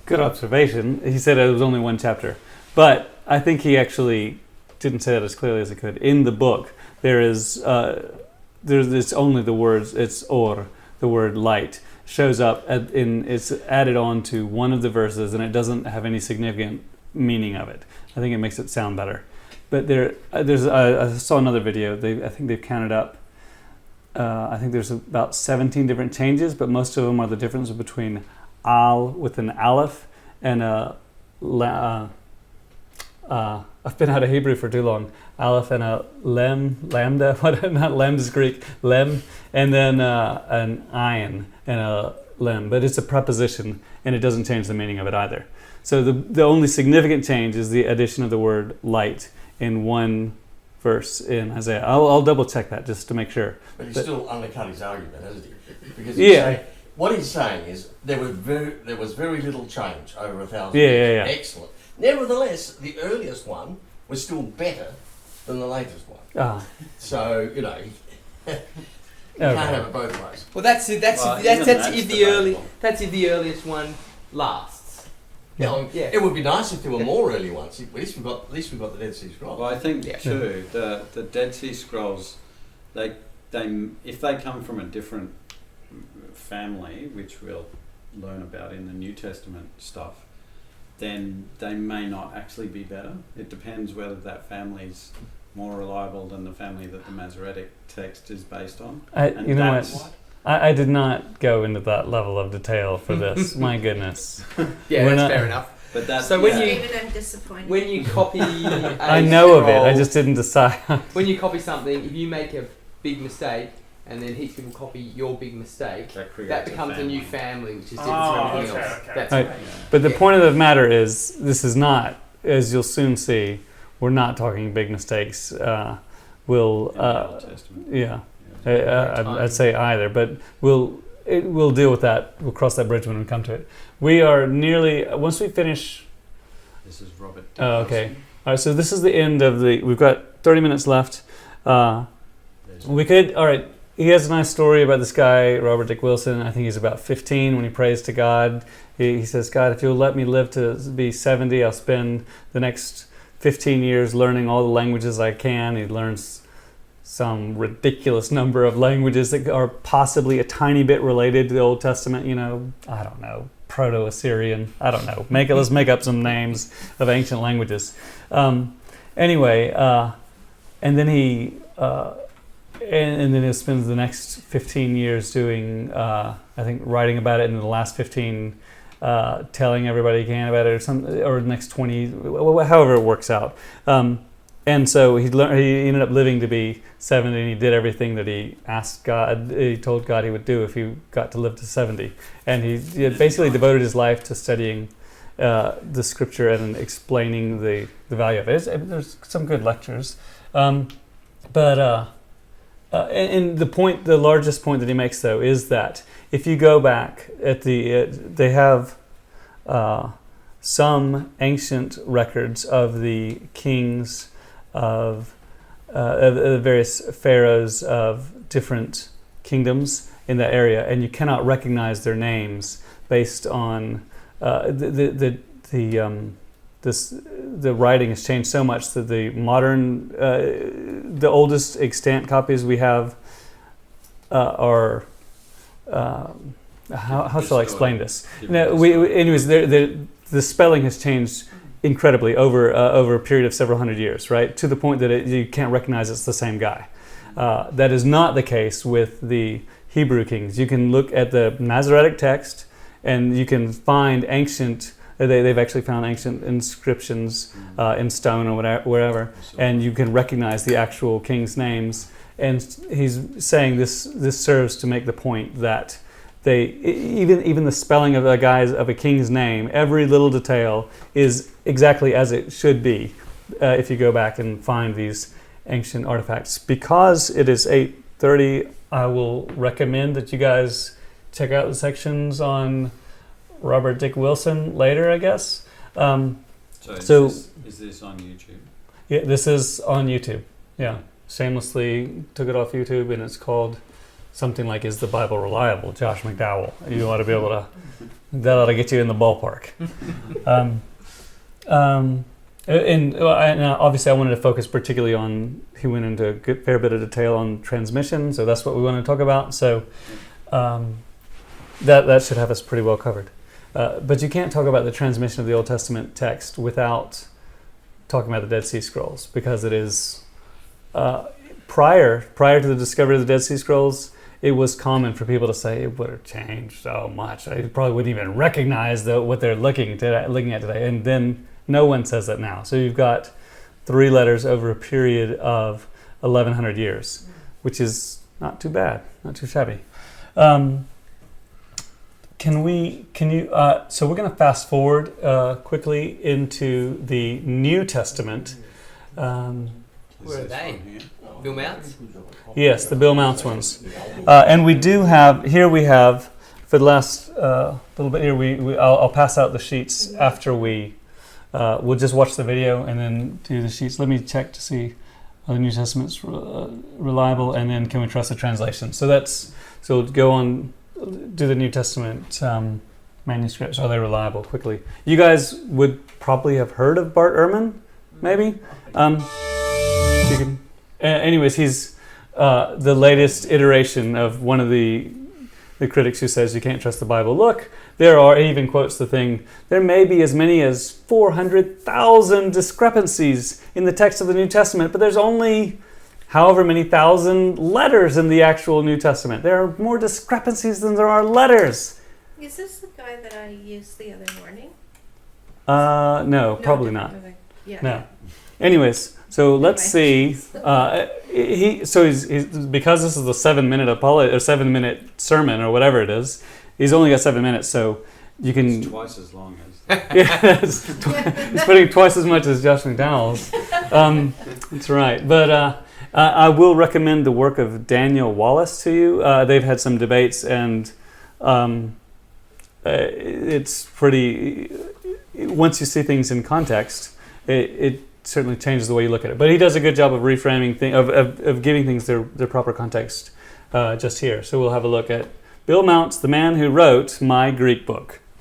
Good observation. He said it was only one chapter. But I think he actually didn't say that as clearly as he could. In the book, it's only the words, it's or, the word light, shows up, it's added on to one of the verses, and it doesn't have any significant meaning of it. I think it makes it sound better. But I saw another video. I think they've counted up. I think there's about 17 different changes, but most of them are the difference between al with an aleph and a I've been out of Hebrew for too long. Aleph and a lambda. What? Not lambda's Greek. Lem, and then an ayin and a lem. But it's a preposition, and it doesn't change the meaning of it either. So the only significant change is the addition of the word light in one verse in Isaiah. I'll double check that just to make sure. But he's still undercut his argument, hasn't he? Because what he's saying is there was very little change over 1,000 years. Yeah. Excellent. Nevertheless, the earliest one was still better than the latest one. So you can't have it both ways. Well, that's if the earliest one lasts. Yeah. It would be nice if there were more early ones. At least we've got the Dead Sea Scrolls. Well, I think too the Dead Sea Scrolls, they if they come from a different family, which we'll learn about in the New Testament stuff, then they may not actually be better. It depends whether that family's more reliable than the family that the Masoretic text is based on. I did not go into that level of detail for this. My goodness. That's fair enough. But that's so I'm disappointed. When you copy, I know of it. I just didn't decide. When you copy something, if you make a big mistake, and then heaps of people copy your big mistake, that becomes a new family, which is different from everything else. That's right. But the point of the matter is, this is not, as you'll soon see, we're not talking big mistakes. I'd say either, but we'll deal with that. We'll cross that bridge when we come to it. We are nearly, once we finish. This is Robert. Oh, okay. All right. So this is the end of we've got 30 minutes left. We could, all right. He has a nice story about this guy, Robert Dick Wilson. I think he's about 15 when he prays to God. He says, God, if you'll let me live to be 70, I'll spend the next 15 years learning all the languages I can. He learns some ridiculous number of languages that are possibly a tiny bit related to the Old Testament. I don't know, Proto-Assyrian. I don't know. Let's make up some names of ancient languages. Anyway, and then he... And then he spends the next 15 years doing, I think, writing about it, and the last 15 telling everybody he can about it, or the next 20, however it works out. And so he ended up living to be 70, and he did everything that he asked God. He told God he would do if he got to live to 70. And he basically devoted his life to studying the scripture and explaining the value of it. There's some good lectures, and the largest point that he makes, though, is that if you go back they have some ancient records of the kings of the various pharaohs of different kingdoms in that area, and you cannot recognize their names based on the writing has changed so much that the modern, the oldest extant copies we have are. How shall I explain this? Anyways, the spelling has changed incredibly over a period of several hundred years, right? To the point that you can't recognize it's the same guy. That is not the case with the Hebrew kings. You can look at the Masoretic text, and you can find ancient. They've actually found ancient inscriptions in stone or wherever, and you can recognize the actual kings' names. And he's saying this serves to make the point that even the spelling of a king's name, every little detail is exactly as it should be if you go back and find these ancient artifacts. Because it is 8:30, I will recommend that you guys check out the sections on Robert Dick Wilson later, I guess. Is this on YouTube? Yeah, this is on YouTube. Yeah, shamelessly took it off YouTube, and it's called something like, is the Bible reliable? Josh McDowell. You ought to be able to, that ought to get you in the ballpark. And obviously I wanted to focus particularly on, he went into a fair bit of detail on transmission, so that's what we want to talk about. So that should have us pretty well covered. But you can't talk about the transmission of the Old Testament text without talking about the Dead Sea Scrolls, because it is prior to the discovery of the Dead Sea Scrolls, it was common for people to say it would have changed so much. They probably wouldn't even recognize what they're looking at today. And then no one says that now. So you've got 3 letters over a period of 1,100 years, which is not too bad, not too shabby. So we're going to fast forward quickly into the New Testament. Where are they? Bill Mounts? Yes, the Bill Mounts ones. And we have, for the last little bit here, I'll pass out the sheets after we'll just watch the video and then do the sheets. Let me check to see are the New Testament's reliable, and then can we trust the translation? So go on, do the New Testament manuscripts. Are they reliable? Quickly. You guys would probably have heard of Bart Ehrman, maybe? Anyways, he's the latest iteration of one of the critics who says you can't trust the Bible. Look, he even quotes the thing, there may be as many as 400,000 discrepancies in the text of the New Testament, but there's only however many thousand letters in the actual New Testament. There are more discrepancies than there are letters. Is this the guy that I used the other morning? No, probably not. Okay. Yeah. No. Anyways, so let's see. He's because this is the 7-minute sermon or whatever it is. He's only got 7 minutes, so you can. It's twice as long as. Yeah, he's putting twice as much as Josh McDowell's. That's right. But I will recommend the work of Daniel Wallace to you. They've had some debates, and it's pretty. Once you see things in context, it certainly changes the way you look at it. But he does a good job of reframing of giving things their proper context just here. So we'll have a look at Bill Mounts, the man who wrote my Greek book.